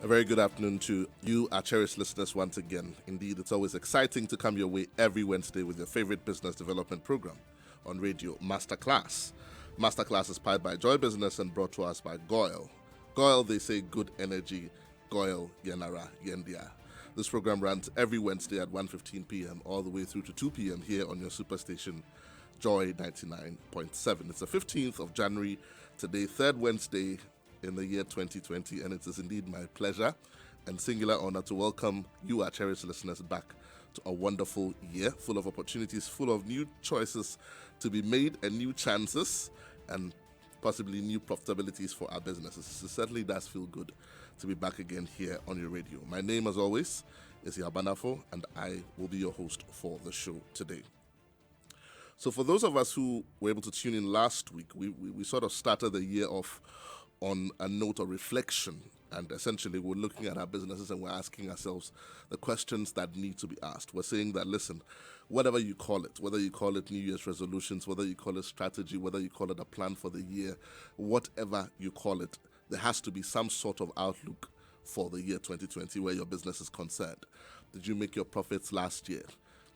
very good afternoon to you, our cherished listeners, once again. Indeed, it's always exciting to come your way every Wednesday with your favorite business development program on radio, Masterclass. Masterclass is powered by Joy Business and brought to us by Goyle. Goyle, they say good energy. Goyle, Yenara, Yendia. This program runs every Wednesday at 1:15 p.m. all the way through to 2 p.m. here on your superstation, Joy 99.7. It's the 15th of January, today, third Wednesday in the year 2020, and it is indeed my pleasure and singular honor to welcome you, our cherished listeners, back to a wonderful year full of opportunities, full of new choices to be made and new chances and possibly new profitabilities for our businesses. It certainly does feel good to be back again here on your radio. My name, as always, is Yaw Anim Barnafo, and I will be your host for the show today. So for those of us who were able to tune in last week, we sort of started the year off on a note of reflection, and essentially we're looking at our businesses and we're asking ourselves the questions that need to be asked. We're saying that, listen, whatever you call it, whether you call it New Year's resolutions, whether you call it strategy, whether you call it a plan for the year, whatever you call it, there has to be some sort of outlook for the year 2020 where your business is concerned. Did you make your profits last year?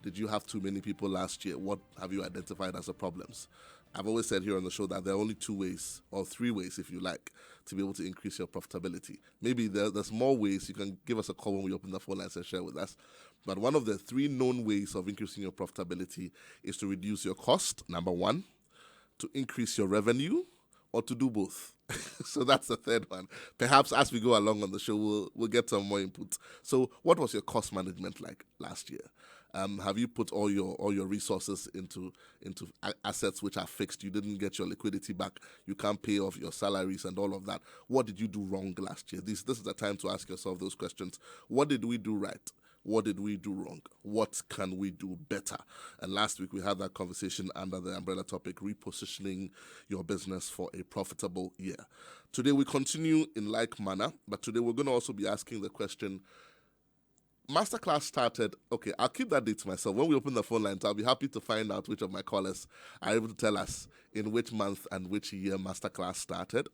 Did you have too many people last year? What have you identified as the problems? I've always said here on the show that there are only two ways, or three ways if you like, to be able to increase your profitability. Maybe there's more ways. You can give us a call when we open the phone lines and share with us. But one of the three known ways of increasing your profitability is to reduce your cost, number one, to increase your revenue, or to do both. So that's the third one. Perhaps as we go along on the show, we'll get some more input. So what was your cost management like last year? Have you put all your resources into assets which are fixed? You didn't get your liquidity back. You can't pay off your salaries and all of that. What did you do wrong last year? This is the time to ask yourself those questions. What did we do right? What did we do wrong? What can we do better? And last week we had that conversation under the umbrella topic, repositioning your business for a profitable year. Today we continue in like manner, but today we're going to also be asking the question, Masterclass started, okay, I'll keep that date to myself. When we open the phone lines, I'll be happy to find out which of my callers are able to tell us in which month and which year Masterclass started.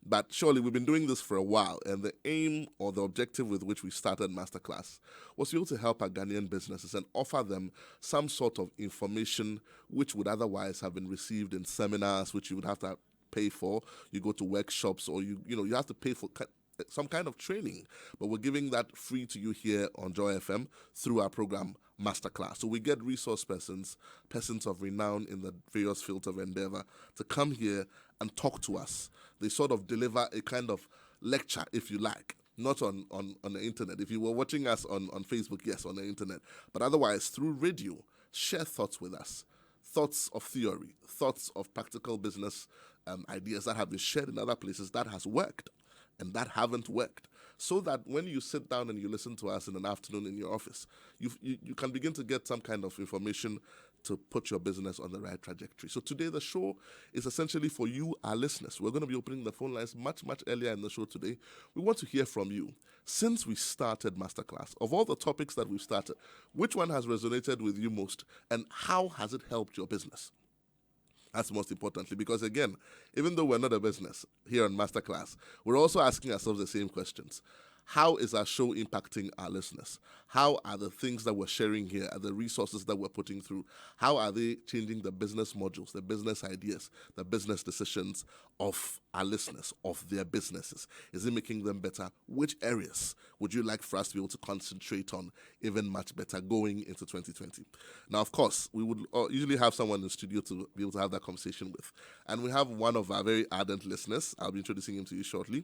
But surely we've been doing this for a while, and the aim or the objective with which we started Masterclass was to be able to help our Ghanaian businesses and offer them some sort of information which would otherwise have been received in seminars, which you would have to pay for. You go to workshops, or you have to pay for some kind of training, but we're giving that free to you here on Joy FM through our program Masterclass. So we get resource persons of renown in the various fields of endeavor to come here and talk to us. They sort of deliver a kind of lecture, if you like, not on the internet. If you were watching us on Facebook, yes, on the internet, but otherwise through radio, share thoughts with us, thoughts of theory, thoughts of practical business ideas that have been shared in other places that has worked and that haven't worked, so that when you sit down and you listen to us in an afternoon in your office, you can begin to get some kind of information to put your business on the right trajectory. So today the show is essentially for you, our listeners. We're going to be opening the phone lines much, much earlier in the show today. We want to hear from you. Since we started Masterclass, of all the topics that we've started, which one has resonated with you most, and how has it helped your business? That's most importantly, because again, even though we're not a business here on Masterclass, we're also asking ourselves the same questions. How is our show impacting our listeners? How are the things that we're sharing here, are the resources that we're putting through, how are they changing the business modules, the business ideas, the business decisions of our listeners, of their businesses? Is it making them better? Which areas would you like for us to be able to concentrate on even much better going into 2020? Now, of course, we would usually have someone in the studio to be able to have that conversation with. And we have one of our very ardent listeners. I'll be introducing him to you shortly.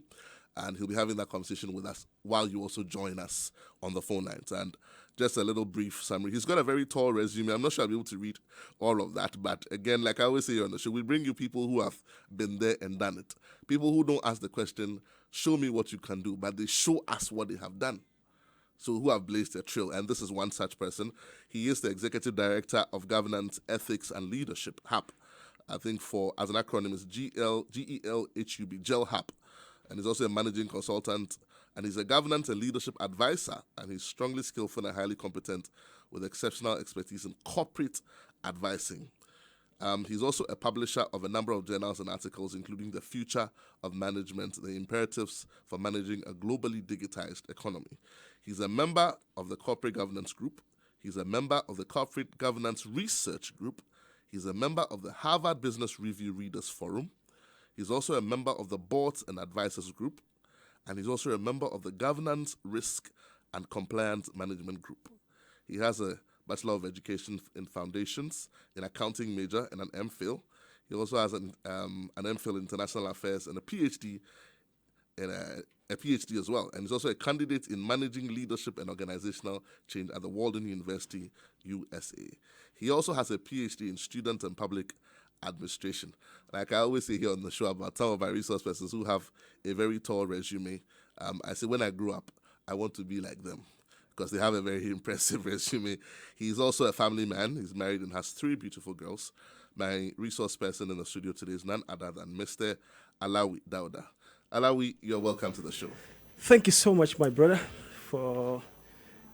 And he'll be having that conversation with us while you also join us on the phone lines. And just a little brief summary. He's got a very tall resume. I'm not sure I'll be able to read all of that. But again, like I always say on the show, we bring you people who have been there and done it. People who don't ask the question, show me what you can do, but they show us what they have done. So who have blazed a trail. And this is one such person. He is the Executive Director of Governance, Ethics and Leadership, HAP. I think as an acronym, is GELHUB, GELHAP. And he's also a managing consultant, and he's a governance and leadership advisor, and he's strongly skillful and highly competent with exceptional expertise in corporate advising. He's also a publisher of a number of journals and articles, including The Future of Management, The Imperatives for Managing a Globally Digitized Economy. He's a member of the Corporate Governance Group. He's a member of the Corporate Governance Research Group. He's a member of the Harvard Business Review Readers Forum. He's also a member of the Boards and Advisors Group. And he's also a member of the Governance, Risk, and Compliance Management Group. He has a Bachelor of Education in Foundations, an accounting major, and an MPhil. He also has an MPhil in International Affairs and a PhD a PhD as well. And he's also a candidate in Managing Leadership and Organizational Change at the Walden University, USA. He also has a PhD in Student and Public Administration. Like I always say here on the show about some of my resource persons who have a very tall resume, I say when I grow up, I want to be like them, because they have a very impressive resume. He's also a family man. He's married and has 3 beautiful girls. My resource person in the studio today is none other than Mr. Alawi Dauda. Alawi, you're welcome to the show. Thank you so much, my brother, for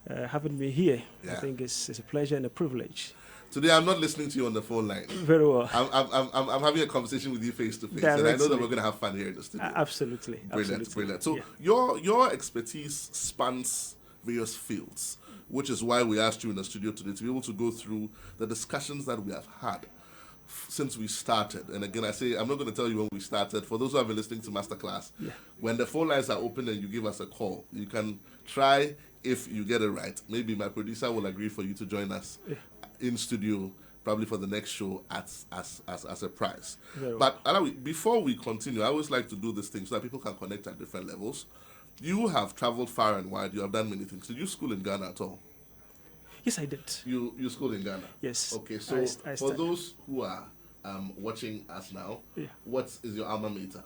having me here. Yeah. I think it's a pleasure and a privilege. Today, I'm not listening to you on the phone line. Very well. I'm having a conversation with you face to face, and I know that we're going to have fun here in the studio. Absolutely. Brilliant, Absolutely. brilliant. So yeah. your expertise spans various fields, which is why we asked you in the studio today to be able to go through the discussions that we have had since we started. And again, I say, I'm not going to tell you when we started. For those who have been listening to Masterclass, when the phone lines are open and you give us a call, you can try, if you get it right. Maybe my producer will agree for you to join us in studio, probably for the next show as a prize. But Alawi, before we continue, I always like to do this thing so that people can connect at different levels. You have traveled far and wide. You have done many things. Did you school in Ghana at all? Yes, I did. You schooled in Ghana? Yes. Okay, so for those who are watching us now, what is your alma mater?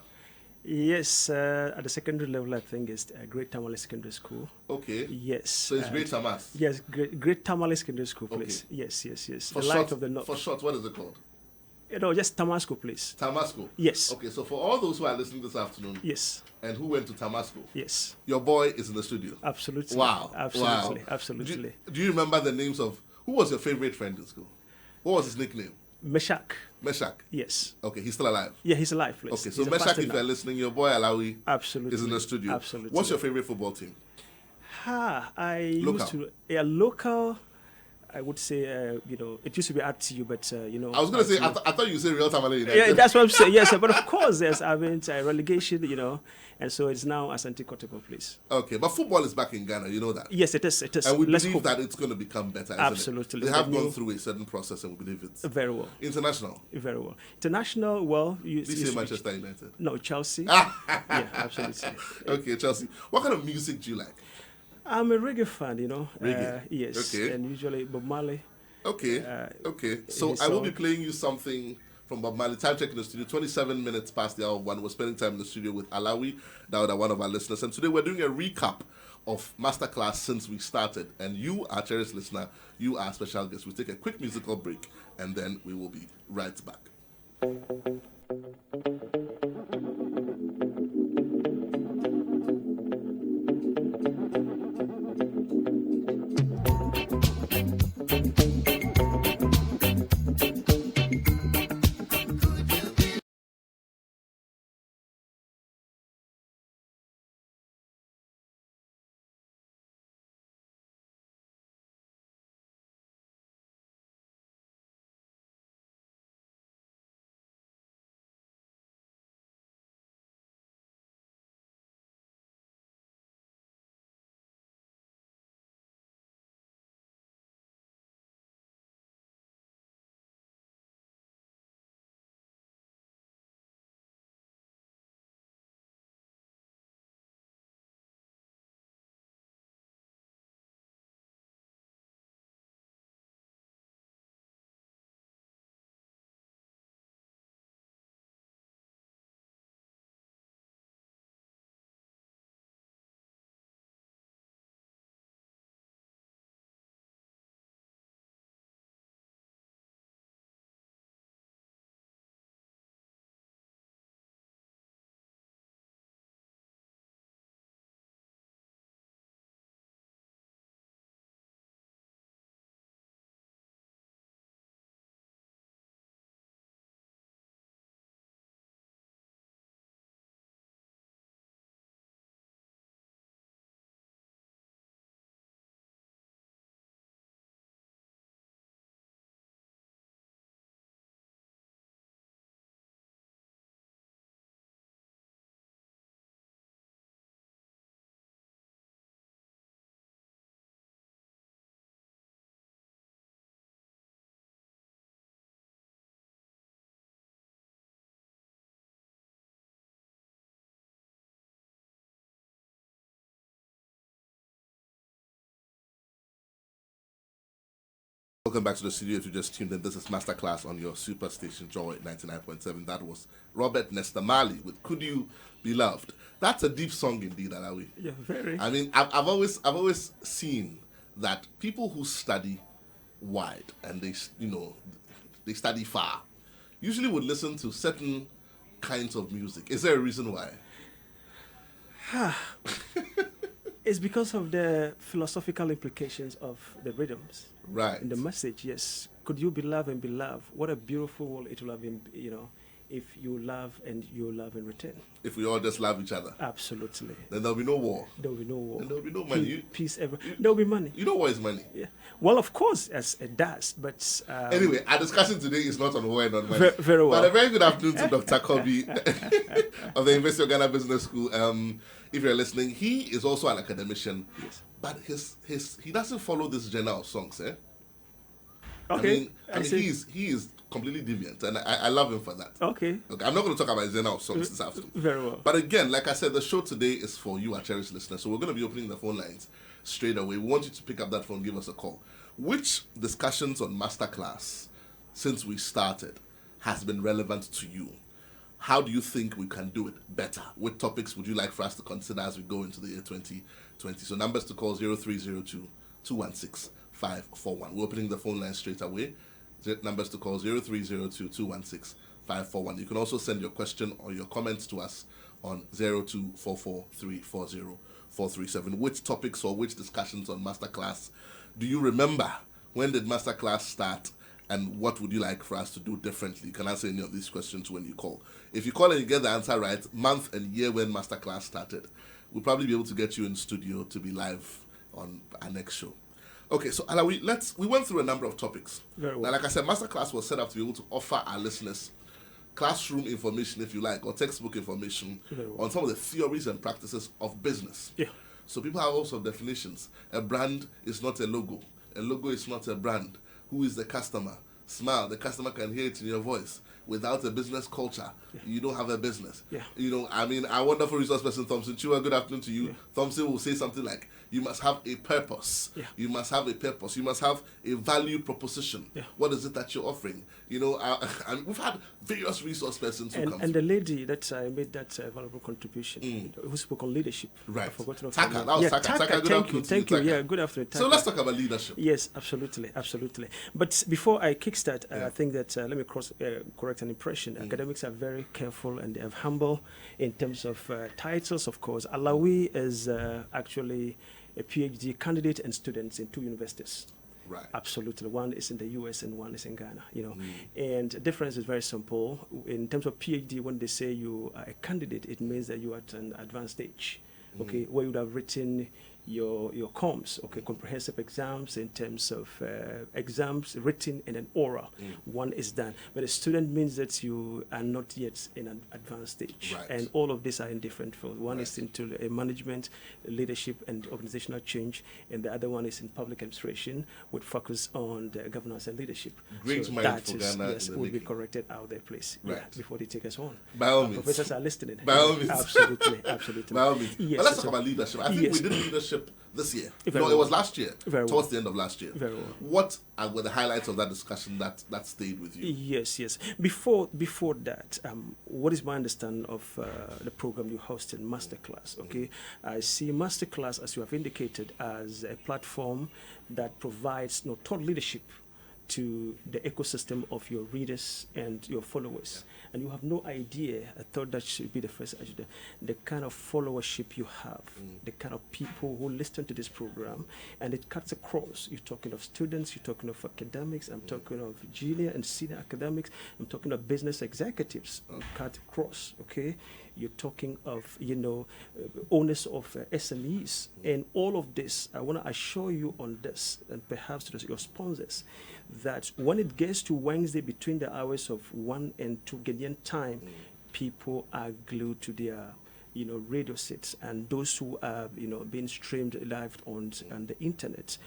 Yes, at the secondary level, I think it's Great Tamale Secondary School. Okay. Yes. So it's Great Tamas? Yes, Great Tamale Secondary School, please. Okay. Yes. For the short, light of the north. For short, what is it called? Just Tamasco, please. Tamasco? Yes. Okay, so for all those who are listening this afternoon, and who went to Tamasco, your boy is in the studio. Absolutely. Wow. Absolutely. Wow. Absolutely. Do you remember the names of, who was your favorite friend in school? What was his nickname? Meshach. Meshach? Yes. Okay, he's still alive? Yeah, he's alive, please. Okay, so Meshach, if you're listening, your boy Alawi is in the studio. Absolutely. What's your favorite football team? Local. I would say, it used to be RTU, but, I was going to say, I thought you said Real Tamale United. Yeah, that's what I'm saying. Yes, but of course, there's relegation, and so it's now Asante Kotoko, please. Okay, but football is back in Ghana, you know that? Yes, it is. And we believe that it's going to become better, isn't Absolutely. it? They have gone through a certain process, and we believe it's... Very well. International? Very well. International, well... Did you say Manchester United? No, Chelsea. Yeah, absolutely. Okay, Chelsea. What kind of music do you like? I'm a reggae fan, Reggae? Yes. Okay. And usually Bob Marley. Okay. So I will be playing you something from Bob Marley. Time check in the studio, 27 minutes past the hour of 1. We're spending time in the studio with Alawi Dauda, one of our listeners. And today we're doing a recap of Masterclass since we started. And you, our cherished listener, you are special guest. We'll take a quick musical break and then we will be right back. welcome back to the studio. If you just tuned in, this is Masterclass on your superstation Joy 99.7. That was Robert Nesta Marley with "Could You Be Loved." That's a deep song indeed, Alawi. Yeah, very. I mean, I've always seen that people who study wide and they study far usually would listen to certain kinds of music. Is there a reason why? It's because of the philosophical implications of the rhythms. Right. And the message, yes. Could you be loved and be loved? What a beautiful world it will have been, if you love and you love in return. If we all just love each other. Absolutely. Then there'll be no war. There'll be no war. And there'll be no money. Peace ever. There'll be money. You know what is money? Yeah. Well, of course, as it does, but... anyway, our discussion today is not on war and on money. Very well. But a very good afternoon to Dr. Kobe of the University of Ghana Business School. If you're listening, he is also an academician. Yes. But he doesn't follow this genre of songs, eh? Okay. I mean he is completely deviant, and I love him for that. Okay. I'm not going to talk about his genre of songs this afternoon. Very well. But again, like I said, the show today is for you, our cherished listeners. So we're going to be opening the phone lines straight away. We want you to pick up that phone, give us a call. Which discussions on Masterclass, since we started, has been relevant to you? How do you think we can do it better? What topics would you like for us to consider as we go into the year 2020? So numbers to call 0302 216 541. We're opening the phone line straight away. Numbers to call 0302 216 541. You can also send your question or your comments to us on 0244 340 437. Which topics or which discussions on Masterclass do you remember? When did Masterclass start? And what would you like for us to do differently? You can answer any of these questions when you call. If you call and you get the answer right, month and year when Masterclass started, we'll probably be able to get you in studio to be live on our next show. Okay, so Ala, we went through a number of topics. Very well. Now, like I said, Masterclass was set up to be able to offer our listeners classroom information, if you like, or textbook information on some of the theories and practices of business. Yeah. So people have also definitions. A brand is not a logo. A logo is not a brand. Who is the customer? Smile. The customer can hear it in your voice. Without a business culture, you don't have a business. Yeah. Our wonderful resource person, Thompson Chua, good afternoon to you. Yeah. Thompson will say something like, you must have a purpose. Yeah. You must have a purpose. You must have a value proposition. Yeah. What is it that you're offering? We've had various resource persons who come and the lady that made that valuable contribution, who spoke on leadership. Right. I forgot to Taka. That was Taka. Taka, good afternoon. Thank you. Yeah, good afternoon, Taka. So let's talk about leadership. Yes, absolutely. But before I kickstart, I think that, let me correct an impression. Academics are very careful and they are humble in terms of titles, of course. Alawi is actually a PhD candidate and students in 2 universities. Right. Absolutely. One is in the US and one is in Ghana, And the difference is very simple. In terms of PhD, when they say you are a candidate, it means that you are at an advanced stage, where you would have written your comms, comprehensive exams in terms of exams written and an oral. One is done. But a student means that you are not yet in an advanced stage. Right. And all of these are in different fields. One is into management, leadership, and organizational change, and the other one is in public administration with focus on the governance and leadership. Great mind for Ghana. Yes, will be corrected out there, please. Right. before they take us on. By all means. Professors are listening. By all means. Absolutely. By all means. Yes, but let's talk about leadership. I think we did leadership this year. It was last year. Towards the end of last year. Very well. What were the highlights of that discussion that stayed with you? Yes. Before that, what is my understanding of the program you hosted, Masterclass? I see Masterclass, as you have indicated, as a platform that provides thought leadership to the ecosystem of your readers and your followers. And you have no idea, I thought that should be the first agenda, the kind of followership you have, the kind of people who listen to this program, and it cuts across. You're talking of students, you're talking of academics, I'm talking of junior and senior academics, I'm talking of business executives, cut across, okay? You're talking of, owners of SMEs. And all of this, I want to assure you on this, and perhaps to your sponsors, that when it gets to Wednesday between the hours of 1 and 2 Ghanaian time, people are glued to their radio sets, and those who are being streamed live on the internet,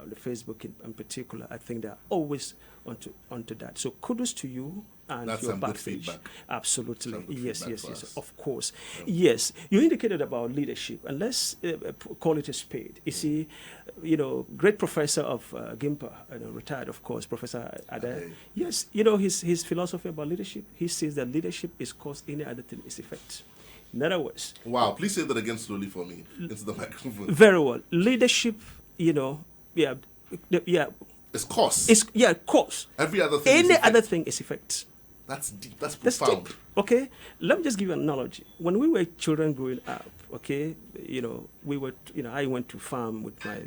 the Facebook in particular, I think they're always onto that. So kudos to you and That's your some good backstage. feedback. Absolutely. Some good Yes, feedback yes, for yes. us. Of course. Yes. You indicated about leadership, and let's call it a spade. You see, great professor of GIMPA, retired, of course, Professor Ade. Okay. Yes, his philosophy about leadership. He says that leadership is cause any other thing is effect. In other words, Wow, please say that again slowly for me into the microphone. very well. Leadership, yeah, yeah, It's cause. it's cause. Every other thing is Any effect. other thing is effect. That's deep. That's That's profound. deep. Okay, let me just give you an analogy. When we were children growing up, okay, we were, I went to farm with my,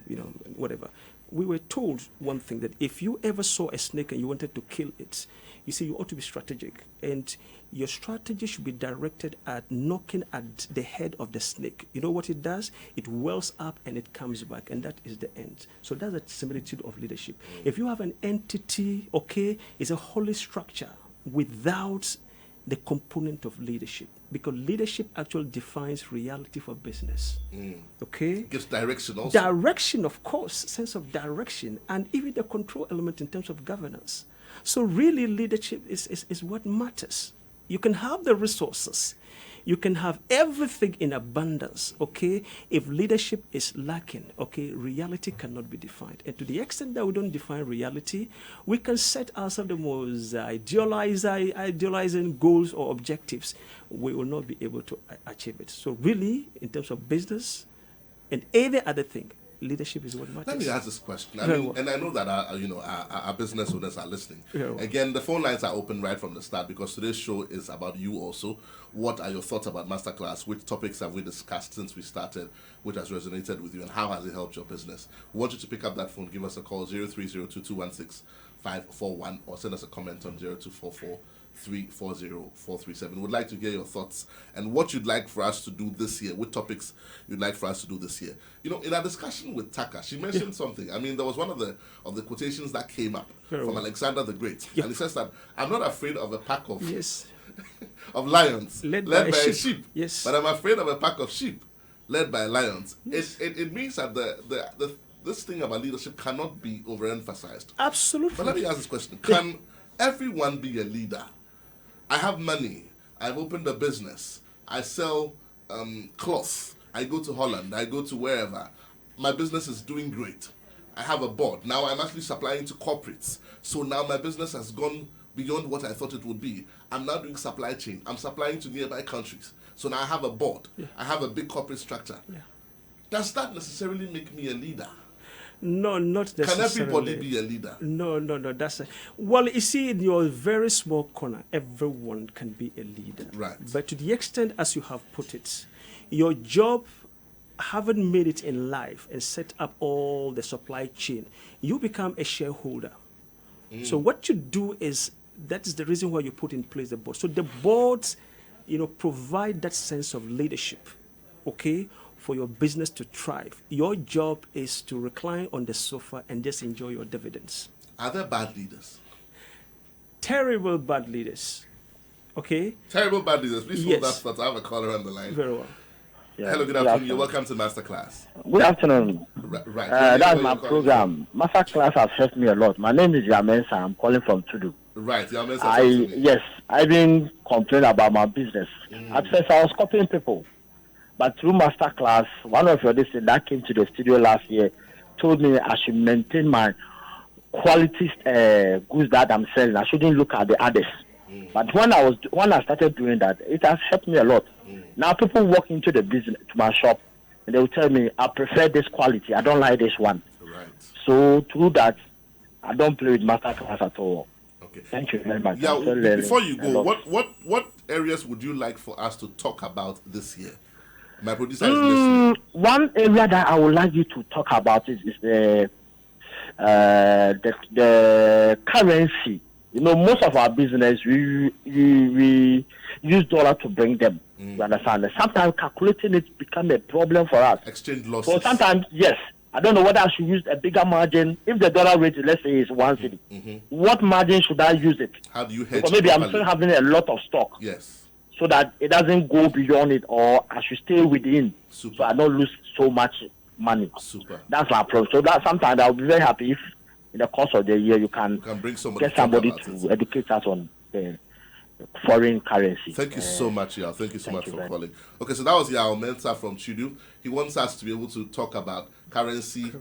whatever. We were told one thing, that if you ever saw a snake and you wanted to kill it, you see, you ought to be strategic, and your strategy should be directed at knocking at the head of the snake. You know what it does? It wells up and it comes back, and that is the end. So that's a similitude of leadership. If you have an entity, okay, it's a holy structure without the component of leadership, because leadership actually defines reality for business. Okay, It gives direction also. direction, of course, sense of direction, and even the control element in terms of governance. So really, leadership is what matters. You can have the resources, you can have everything in abundance, okay? If leadership is lacking, okay, reality cannot be defined. And to the extent that we don't define reality, we can set ourselves the most idealizing goals or objectives. We will not be able to achieve it. So really, in terms of business and any other thing, leadership is what matters. Let me ask this question. I Very mean, well. and I know that our business owners are listening. Very well. Again, the phone lines are open right from the start, because today's show is about you also. What are your thoughts about Masterclass? Which topics have we discussed since we started, which has resonated with you, and how has it helped your business? We want you to pick up that phone. Give us a call, 0302-216-541, or send us a comment on 0244-340-437. We'd like to hear your thoughts and what you'd like for us to do this year, what topics you'd like for us to do this year. In our discussion with Taka, she mentioned something. I mean, there was one of the quotations that came up from Alexander the Great. And he says that, I'm not afraid of a pack of of lions led by a sheep. Yes. But I'm afraid of a pack of sheep led by lions. Yes. It means that this thing about leadership cannot be overemphasized. Absolutely. But let me ask this question. Can everyone be a leader? I have money. I've opened a business. I sell cloth. I go to Holland. I go to wherever. My business is doing great. I have a board. Now I'm actually supplying to corporates. So now my business has gone beyond what I thought it would be. I'm now doing supply chain. I'm supplying to nearby countries. So now I have a board. I have a big corporate structure. Does that necessarily make me a leader? No, not necessarily. Can everybody be a leader? No. Well, you see, in your very small corner, everyone can be a leader. Right. But to the extent, as you have put it, your job, haven't made it in life and set up all the supply chain, you become a shareholder. So what you do is, that is the reason why you put in place the board. So the boards, provide that sense of leadership, okay, for your business to thrive. Your job is to recline on the sofa and just enjoy your dividends. Are there bad leaders? Terrible bad leaders, okay? Terrible bad leaders. Please hold that thought. I have a caller on the line. Very well. Yeah. Hello, good afternoon. You're welcome to Masterclass. Good afternoon. Right. That's my program. Masterclass has helped me a lot. My name is Yamensa. I'm calling from Tudu. Right, Yamensa. I've been complaining about my business. At first, I was copying people. But through Masterclass, one of your listeners that came to the studio last year told me I should maintain my quality goods that I'm selling. I shouldn't look at the others. But when I started doing that, it has helped me a lot. Now people walk into the business, to my shop, and they will tell me, I prefer this quality. I don't like this one. Right. So through that, I don't play with Masterclass at all. Okay. Thank you very much. Yeah. Before you go, what areas would you like for us to talk about this year? My producer is listening. One area that I would like you to talk about is the currency. Most of our business, we use dollar to bring them. You understand? Sometimes calculating it becomes a problem for us. Exchange losses. So sometimes, yes, I don't know whether I should use a bigger margin. If the dollar rate, let's say, is 1 cedi, what margin should I use it? How do you hedge? Because maybe properly? I'm still having a lot of stock. Yes. So that it doesn't go beyond it, or I should stay within. Super. So I don't lose so much money. Super. That's my approach. So that sometimes I'll be very happy if in the course of the year you can bring somebody get somebody to educate us on foreign currency. Thank you so much, Yaw. Thank you so Thank much you for very calling. Okay, so that was Yaw Mensah from Chidu. He wants us to be able to talk about currency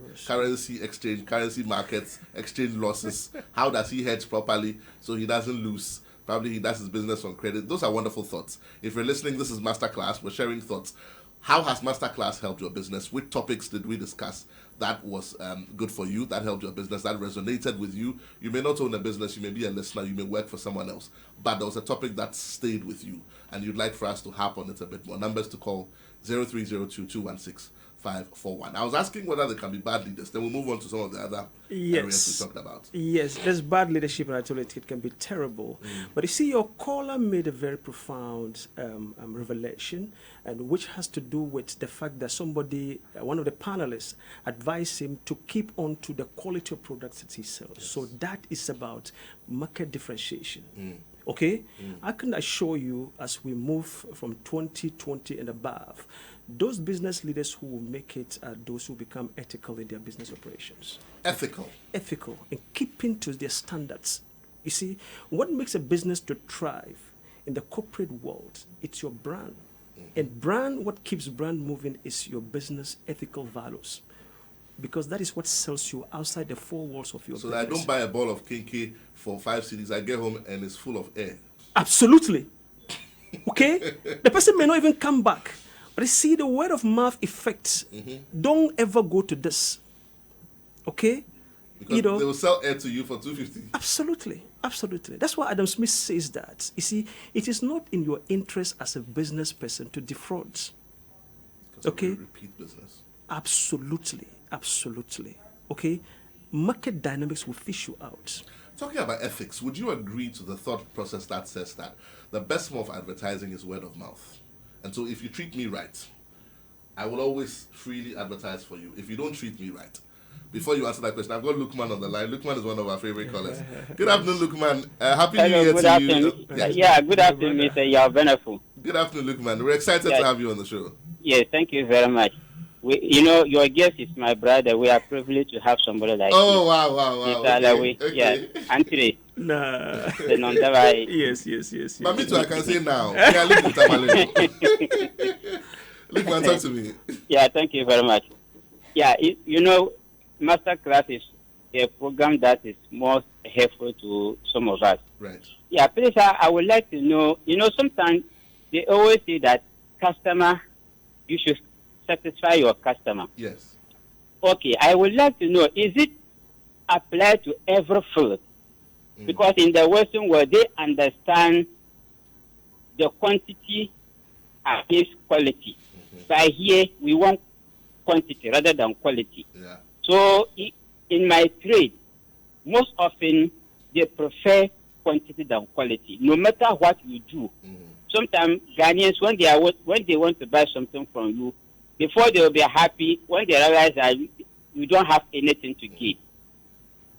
exchange, currency markets, exchange losses. How does he hedge properly so he doesn't lose? Probably he does his business on credit. Those are wonderful thoughts. If you're listening, this is Masterclass. We're sharing thoughts. How has Masterclass helped your business? Which topics did we discuss that was good for you, that helped your business, that resonated with you? You may not own a business, you may be a listener, you may work for someone else, but there was a topic that stayed with you and you'd like for us to harp on it a bit more. Numbers to call 0302-216-541. I was asking whether there can be bad leaders. Then we'll move on to some of the other areas we talked about. Yes, there's bad leadership, and I told you it can be terrible. But you see, your caller made a very profound revelation, and which has to do with the fact that somebody, one of the panelists, advised him to keep on to the quality of products that he sells. Yes. So that is about market differentiation. Okay? I can assure you, as we move from 2020 and above, those business leaders who will make it are those who become ethical in their business operations. Ethical, and keeping to their standards. You see, what makes a business to thrive in the corporate world, it's your brand. And what keeps brand moving is your business ethical values. Because that is what sells you outside the four walls of your business. So I don't buy a ball of kinky for 5 CDs. I get home and it's full of air. Absolutely. Okay? The person may not even come back. But you see, the word of mouth effect, don't ever go to this. Okay? Because they will sell air to you for $250. Absolutely. That's why Adam Smith says that. You see, it is not in your interest as a business person to defraud. Okay? Repeat business. Absolutely. Okay? Market dynamics will fish you out. Talking about ethics, would you agree to the thought process that says that the best form of advertising is word of mouth? And so if you treat me right, I will always freely advertise for you. If you don't treat me right, before you answer that question, I've got Lukman on the line. Lukman is one of our favorite callers. Good afternoon, Lukman. Happy New Year to you. Yeah, good afternoon, Mr. Yaw Barnafo. Good afternoon, Lukman. We're excited to have you on the show. Yes, thank you very much. Your guest is my brother. We are privileged to have somebody like you. Oh, wow. Okay. Yeah, Anthony. Nah. Yes. But me too, I can say now. Yeah, Lukman, talk to me. Yeah, thank you very much. Yeah, Masterclass is a program that is most helpful to some of us. Right. Yeah, please, I would like to know, sometimes they always say that you should satisfy your customer. Yes. Okay, I would like to know, is it applied to every field? Because in the Western world, they understand the quantity against quality. But here, we want quantity rather than quality. Yeah. So, in my trade, most often, they prefer quantity than quality, no matter what you do. Sometimes, Ghanaians, when they want to buy something from you, before they will be happy, when they realize that you don't have anything to give,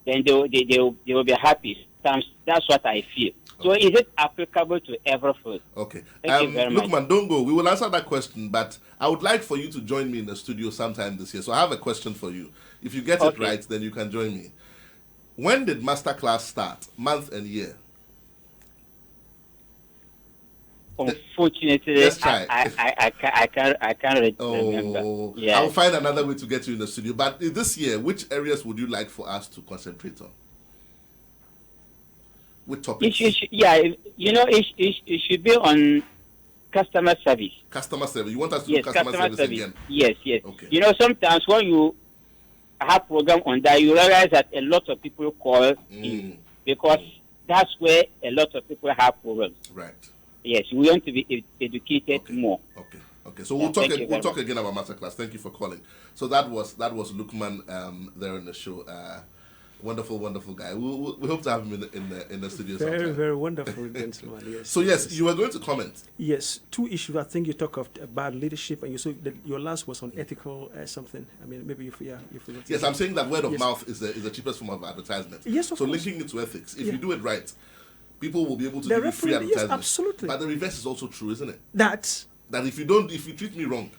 then they will be happy. Sometimes that's what I feel. Okay. So is it applicable to every field? Okay. Thank you very much. Lukman, don't go. We will answer that question, but I would like for you to join me in the studio sometime this year. So I have a question for you. If you get it right, then you can join me. When did Masterclass start? Month and year? Unfortunately, let's try. I can't remember. Yeah. I'll find another way to get you in the studio. But this year, which areas would you like for us to concentrate on? Which topics? It should be on customer service. Customer service. You want us to do customer service again? Yes. Okay. Sometimes when you have program on that, you realize that a lot of people call in because that's where a lot of people have problems. Right. Yes, we want to be educated more. Okay. So we'll talk again about Masterclass. Thank you for calling. So that was Lukman there in the show. Wonderful guy. We hope to have him in the studio sometime. Very, very wonderful gentleman. Yes. So yes, you were going to comment. Yes, 2 issues. I think you talk of bad leadership, and you said that your last was on ethical something. I mean, maybe you forgot. Yes, I'm saying that word of mouth is the cheapest form of advertisement. Yes, of course. Linking it to ethics. If you do it right, people will be able to give you free advertisement. Yes, absolutely. But the reverse is also true, isn't it? That if you treat me wrong,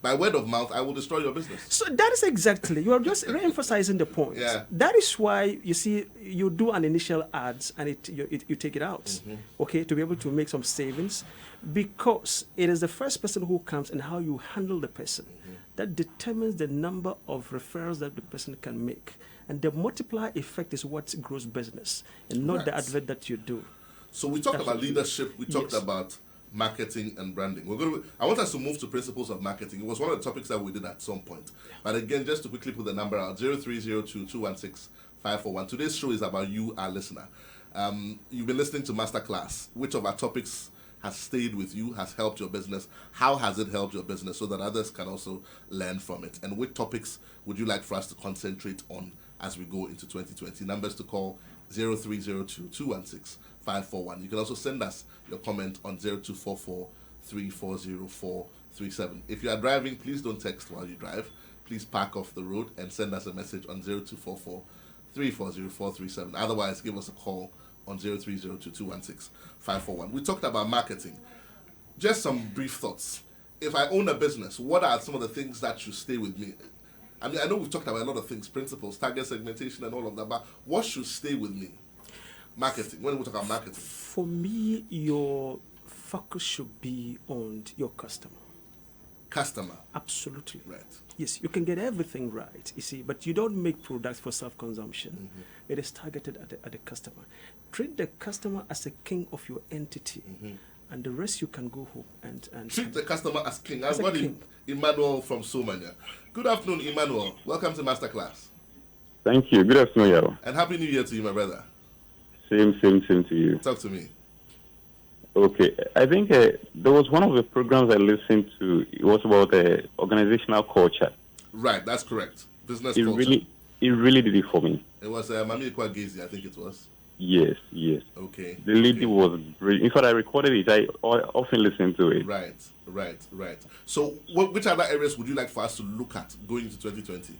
by word of mouth, I will destroy your business. So that is exactly, you are just re-emphasizing the point. Yeah. That is why, you see, you do an initial ads and you take it out, okay, to be able to make some savings, because it is the first person who comes and how you handle the person that determines the number of referrals that the person can make. And the multiplier effect is what grows business, and not the advert that you do. So we talked about leadership, we talked about marketing and branding. I want us to move to principles of marketing. It was one of the topics that we did at some point. But again, just to quickly put the number out, 0302-216-541. Today's show is about you, our listener. You've been listening to Masterclass. Which of our topics has stayed with you, has helped your business? How has it helped your business so that others can also learn from it? And which topics would you like for us to concentrate on as we go into 2020? Numbers to call 0302-216-541. You can also send us your comment on 0244-340437. If you are driving, please don't text while you drive. Please park off the road and send us a message on 0244-340437. Otherwise, give us a call on 0302-216-541. We talked about marketing. Just some brief thoughts. If I own a business, what are some of the things that should stay with me? I mean, I know we've talked about a lot of things, principles, target segmentation and all of that, but what should stay with me? Marketing. When we talk about marketing. For me, your focus should be on your customer. Customer. Absolutely. Right. Yes, you can get everything right, you see, but you don't make products for self-consumption. It is targeted at the customer. Treat the customer as a king of your entity, and the rest you can go home and treat the customer as king. I've as a got king. Emmanuel from Somania. Good afternoon, Emmanuel. Welcome to Masterclass. Thank you. Good afternoon, Yaw. And Happy New Year to you, my brother. Same to you. Talk to me. Okay. I think there was one of the programs I listened to. It was about organizational culture. Right, that's correct. Business It culture. It really did it for me. It was Mami Kwagezi, I think it was. Yes. Okay. The lady was brilliant. In fact, I recorded it. I often listen to it. Right. So, which other areas would you like for us to look at going into 2020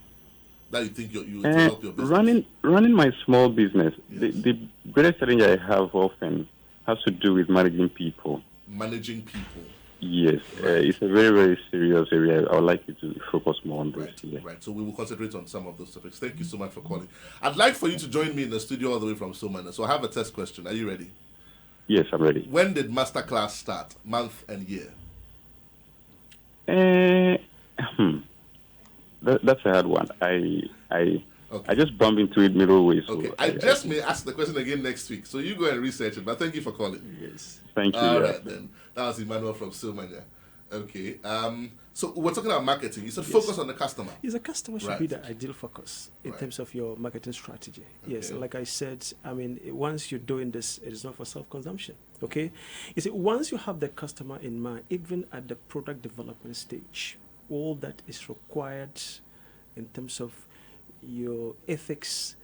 that you think you to help your business? Running my small business, Yes. the greatest challenge I have often has to do with managing people. Managing people. Yes, Right. it's a very, very serious area. I would like you to focus more on this. Right. So we will concentrate on some of those topics. Thank you so much for calling. I'd like for you to join me in the studio all the way from Somana. So I have a test question. Are you ready? Yes, I'm ready. When did Masterclass start? Month and year? That's a hard one. I Okay. just bumped into it middle way. So Okay. I may ask the question again next week. So you go and research it. But thank you for calling. Yes. Thank you. All yeah. right then. That was Emmanuel from Silmania. Okay. So we're talking about marketing. You said focus on the customer. Yes, a customer should Right. be the ideal focus in Right. terms of your marketing strategy. Yes, Okay. like I said, I mean, once you're doing this, it is not for self-consumption. Okay, you see, once you have the customer in mind, even at the product development stage, all that is required in terms of your ethics,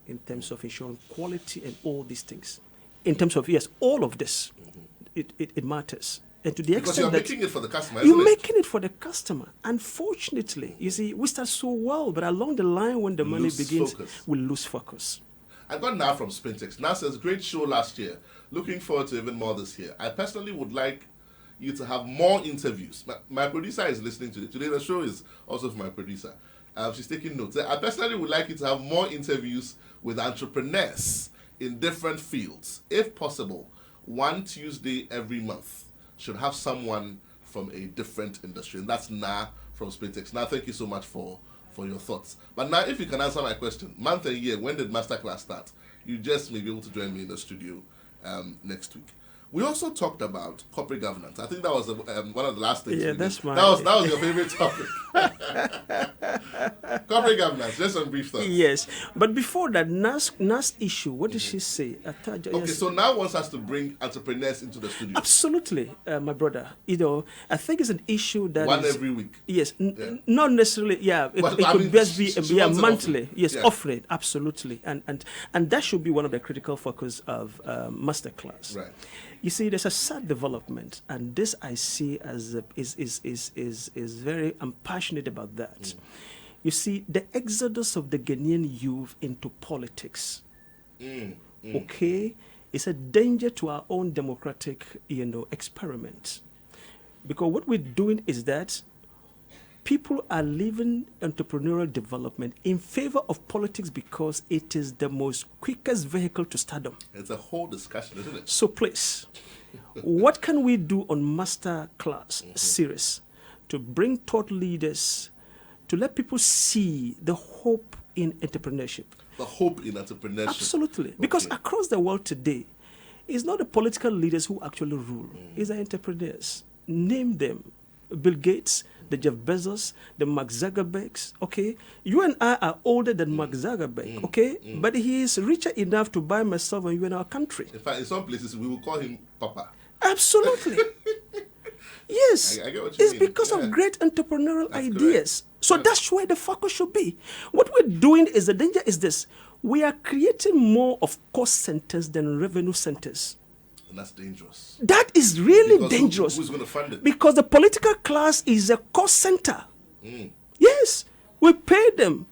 in terms of ensuring quality, and all these things, in terms of all of this, it matters. And to the Because you're extent that making it for the customer, you're isn't it? making it for the customer. Unfortunately, you see, we start so well, but along the line, when the money Lose begins, focus. we lose focus. I got now from Spintex. Now says, great show last year. Looking forward to even more this year. I personally would like you to have more interviews. My producer is listening to it. Today the show is also for my producer. She's taking notes. I personally would like you to have more interviews with entrepreneurs in different fields. If possible, one Tuesday every month should have someone from a different industry. And that's Na from Spintex. Now, thank you so much for your thoughts. But now, if you can answer my question, month and year, when did Masterclass start? You just may be able to join me in the studio next week. We also talked about corporate governance. I think that was one of the last things. Yeah, we that's did. my- That was your favorite topic. Corporate governance. Just some brief thoughts. Yes, but before that, NAS issue, what did she say? Okay, so now wants us to bring entrepreneurs into the studio. Absolutely, my brother. You know, I think it's an issue that One is- every week. Yes, Yeah. not necessarily. Yeah, it, But, it I could mean, best be she wants it monthly. often. Yes, Yeah. offering it, absolutely, and that should be one of the critical focus of Masterclass. Right. You see, there's a sad development, and this I see as is very. I'm passionate about that. You see, the exodus of the Ghanaian youth into politics. Okay, it's a danger to our own democratic, experiment, because what we're doing is that people are leaving entrepreneurial development in favor of politics because it is the most quickest vehicle to stardom. It's a whole discussion, isn't it? So please, what can we do on master class series to bring thought leaders, to let people see the hope in entrepreneurship? The hope in entrepreneurship. Absolutely. Because across the world today, it's not the political leaders who actually rule. It's the entrepreneurs. Name them. Bill Gates, the Jeff Bezos, the Mark Zuckerbergs, okay? You and I are older than Mark Zuckerberg, okay? But he is richer enough to buy myself and you in our country. In fact, in some places, we will call him Papa. Absolutely. Yes. I get what you it's mean. because of great entrepreneurial That's ideas. correct. So that's where the focus should be. What we're doing is, the danger is this. We are creating more of cost centers than revenue centers. And that's dangerous. That is really Because dangerous. who's going to fund it? Because the political class is a cost center. Yes, we pay them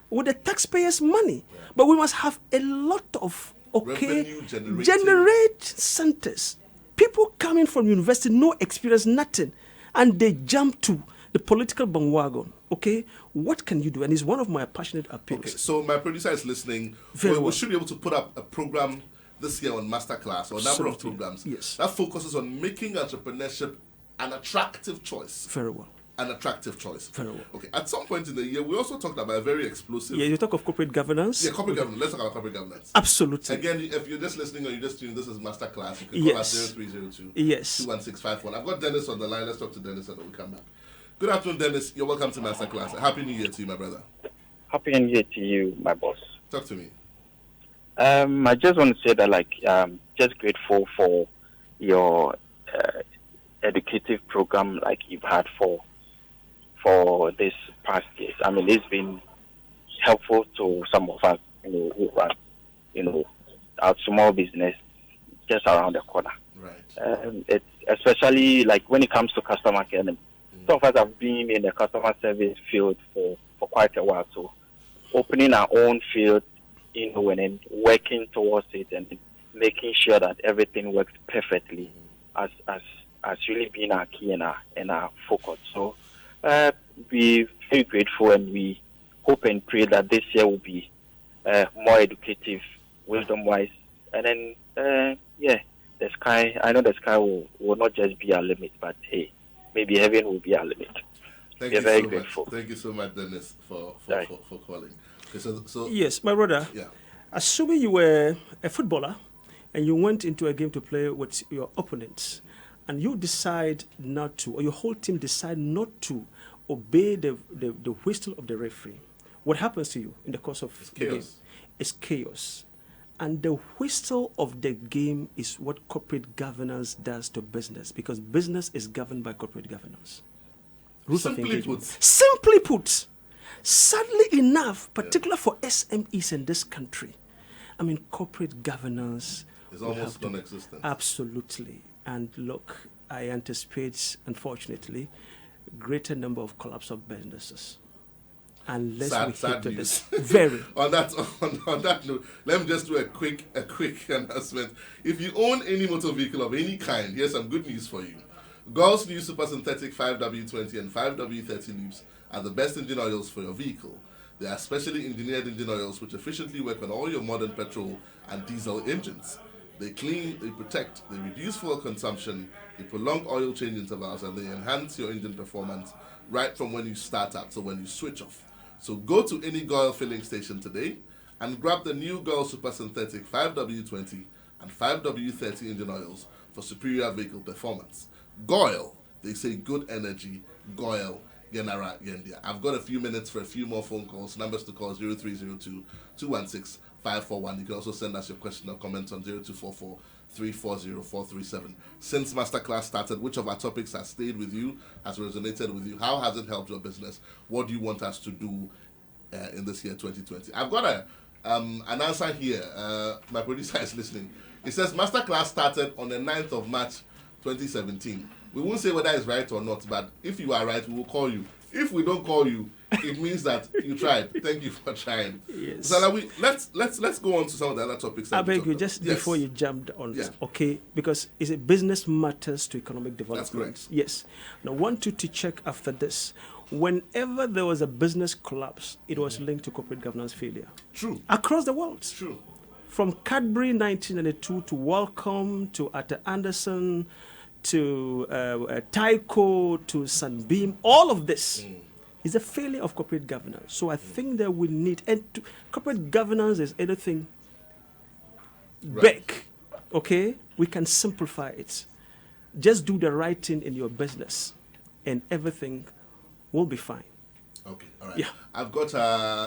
with the taxpayers' money, but we must have a lot of Revenue generating. generate centers. People coming from university, no experience, nothing, and they jump to the political bandwagon. Okay, what can you do? And it's one of my passionate appeals. Okay, so my producer is listening. Very We well. should be able to put up a program this year on Masterclass, or a number of Absolutely. programs Yes. that focuses on making entrepreneurship an attractive choice. Very well. An attractive choice. Very well. Okay, at some point in the year, we also talked about a very explosive. Yeah, you talk of corporate governance. Yeah, corporate governance. Let's talk about corporate governance. Absolutely. Again, if you're just listening or you're just tuning, this is Masterclass. You can call Yes. us 0302 Yes. 21651. I've got Dennis on the line. Let's talk to Dennis and then we'll come back. Good afternoon, Dennis. You're welcome to Masterclass. Happy New Year to you, my brother. Happy New Year to you, my boss. Talk to me. I just want to say that, just grateful for your educative program like you've had for this past years. I mean, it's been helpful to some of us, who run, our small business just around the corner. Right. It's especially like when it comes to customer care. Some of us have been in the customer service field for quite a while, so opening our own field, and then working towards it and making sure that everything works perfectly has really been our key and our focus. So we're very grateful, and we hope and pray that this year will be more educative, wisdom-wise, and then the sky. I know the sky will not just be our limit, but hey, maybe heaven will be our limit. Thank We're you very so grateful. much. Thank you so much, Dennis, for calling. Okay, so Yes, my brother. yeah. Assuming you were a footballer and you went into a game to play with your opponents, and you decide not to, or your whole team decide not to obey the whistle of the referee, what happens to you in the course of the game? chaos. It's chaos. And the whistle of the game is what corporate governance does to business, because business is governed by corporate governance. Rules of Simply engagement. put. Simply put, sadly enough, particularly for SMEs in this country, I mean, corporate governance It's will almost have to- non-existent. Absolutely. And look, I anticipate, unfortunately, greater number of collapse of businesses. Unless we Sad hit to news. this. Very. on that note, let me just do a quick announcement. If you own any motor vehicle of any kind, here's some good news for you. Gulf's new Super Synthetic 5W20 and 5W30 loops are the best engine oils for your vehicle. They are specially engineered engine oils which efficiently work on all your modern petrol and diesel engines. They clean, they protect, they reduce fuel consumption, they prolong oil change intervals, and they enhance your engine performance right from when you start up to when you switch off. So go to any Goil filling station today and grab the new Goil Super Synthetic 5W20 and 5W30 engine oils for superior vehicle performance. Goil, they say good energy. Goil, Genara Yendia. I've got a few minutes for a few more phone calls. Numbers to call 0302 216 541. You can also send us your question or comment on 0244 340 437. Since Masterclass started, which of our topics has stayed with you, has resonated with you? How has it helped your business? What do you want us to do in this year 2020? I've got an answer here. My producer is listening. It says Masterclass started on the 9th of March 2017. We won't say whether it's right or not, but if you are right, we will call you. If we don't call you, it means that you tried. Thank you for trying. Yes. So let's go on to some of the other topics. I that we beg you, talked just about. Yes. before you jumped on, Yeah. okay, because business matters to economic development. correct. Yes. Now, I want you to check after this. whenever there was a business collapse, it was linked to corporate governance failure. True. Across the world. True. From Cadbury 1992 to Wellcome to Arthur Anderson to Tyco to Sunbeam, all of this is a failure of corporate governance. So I think that we need, corporate governance is anything big, okay? We can simplify it. Just do the right thing in your business and everything will be fine. Okay, all right. Yeah. I've got,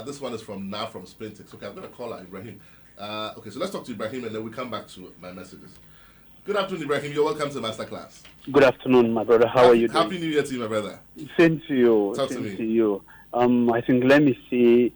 this one is from Sprintix. Okay, I'm going to call Ibrahim. Okay, so let's talk to Ibrahim and then we come back to my messages. Good afternoon, Ibrahim. You're welcome to Masterclass. Good afternoon, my brother. How are you doing? Happy New Year to you, my brother. Same to you. Talk Same to me. to you. I think let me say,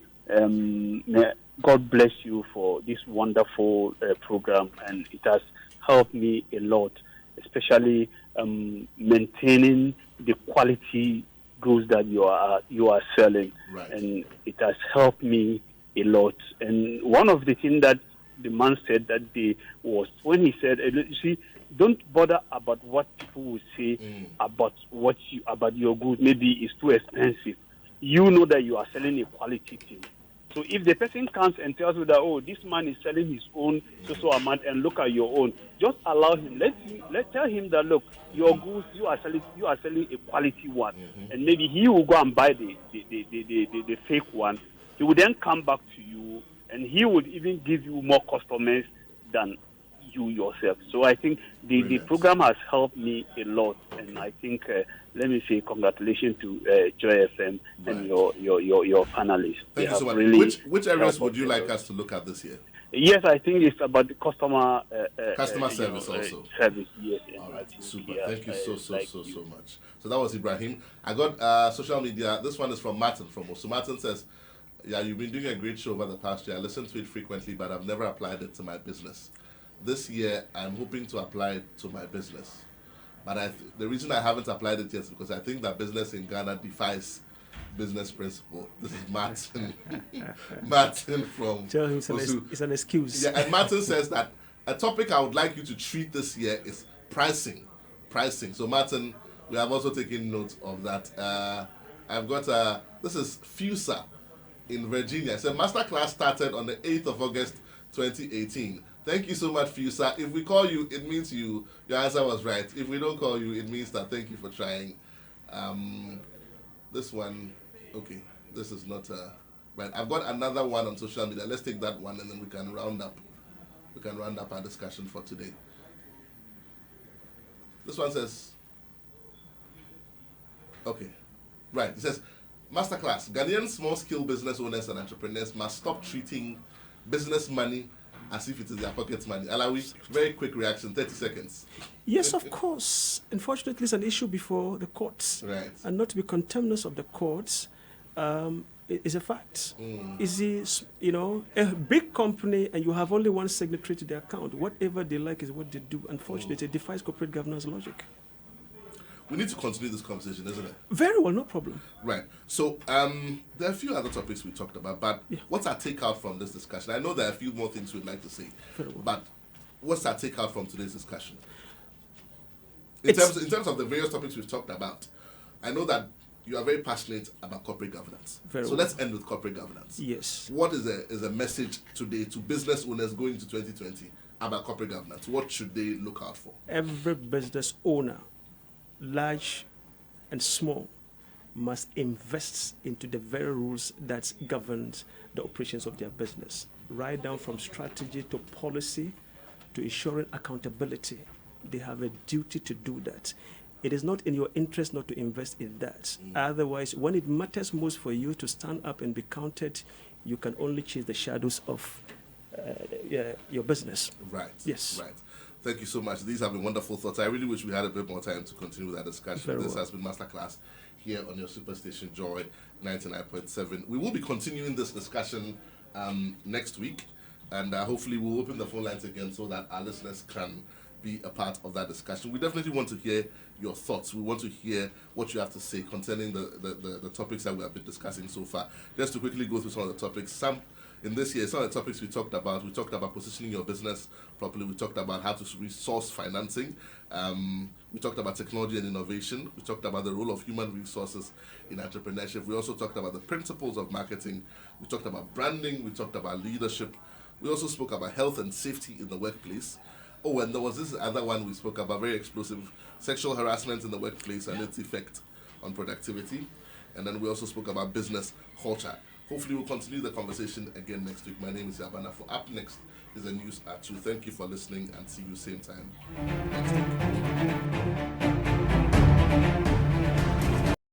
God bless you for this wonderful program, and it has helped me a lot, especially maintaining the quality goods that you are selling, Right. and it has helped me a lot. And one of the things that the man said that day was when he said, you see, don't bother about what people will say about your goods. Maybe it's too expensive. You know that you are selling a quality thing. So if the person comes and tells you that, oh, this man is selling his own so amount and look at your own, just allow him. Let's tell him that, look, your goods, you are selling a quality one, and maybe he will go and buy the fake one. He will then come back to you, and he would even give you more customers than you yourself. So I think the program has helped me a lot, and I think let me say congratulations to Joy FM and your panelists. Thank you so much. Really which areas would you like us to look at this year? Yes, I think it's about the customer service also. Service, yes. All right, super. Yeah, Thank you so much. So that was Ibrahim. I got social media. This one is from Martin from Osu. Martin says, yeah, you've been doing a great show over the past year. I listen to it frequently, but I've never applied it to my business. This year, I'm hoping to apply it to my business. But the reason I haven't applied it yet is because I think that business in Ghana defies business principle. This is Martin. Martin from Tell him it's an excuse. Yeah, and Martin says that a topic I would like you to treat this year is pricing. Pricing. So Martin, we have also taken note of that. I've got, this is FUSA in Virginia. So Masterclass started on the 8th of August 2018. Thank you so much, FUSA. If we call you, it means your answer was right. If we don't call you, it means that thank you for trying. This one, okay, this is not right. I've got another one on social media. Let's take that one and then we can round up. We can round up our discussion for today. This one says, okay, right. It says, Masterclass, Ghanaian small-scale business owners and entrepreneurs must stop treating business money as if it is their pocket money. Alawi, very quick reaction, 30 seconds. Yes, of course. Unfortunately, it's an issue before the courts. Right. And not to be contemptuous of the courts is a fact. Is this, a big company and you have only one signatory to the account, whatever they like is what they do. Unfortunately, it defies corporate governance logic. We need to continue this conversation, isn't it? Very well, no problem. Right. So there are a few other topics we talked about, but what's our takeout from this discussion? I know there are a few more things we'd like to say, but what's our takeout from today's discussion? In terms of the various topics we've talked about, I know that you are very passionate about corporate governance. Let's end with corporate governance. Yes. What is a message today to business owners going into 2020 about corporate governance? What should they look out for? Every business owner, large and small, must invest into the very rules that govern the operations of their business, right down from strategy to policy to ensuring accountability. They have a duty to do that. It is not in your interest not to invest in that. Otherwise, when it matters most for you to stand up and be counted, you can only chase the shadows of your business. Right. Yes. Right. Thank you so much. These have been wonderful thoughts. I really wish we had a bit more time to continue with that discussion. This has been Masterclass here on your Superstation Joy 99.7. We will be continuing this discussion next week, and hopefully we'll open the phone lines again so that our listeners can be a part of that discussion. We definitely want to hear your thoughts. We want to hear what you have to say concerning the topics that we have been discussing so far. Just to quickly go through some of the topics. in this year, some of the topics we talked about positioning your business properly. We talked about how to resource financing. We talked about technology and innovation. We talked about the role of human resources in entrepreneurship. We also talked about the principles of marketing. We talked about branding. We talked about leadership. We also spoke about health and safety in the workplace. Oh, and there was this other one we spoke about, very explosive, sexual harassment in the workplace and its effect on productivity. And then we also spoke about business culture. Hopefully we'll continue the conversation again next week. My name is Yaw Anim Barnafo. Up next is the news at 2. Thank you for listening and see you same time next week.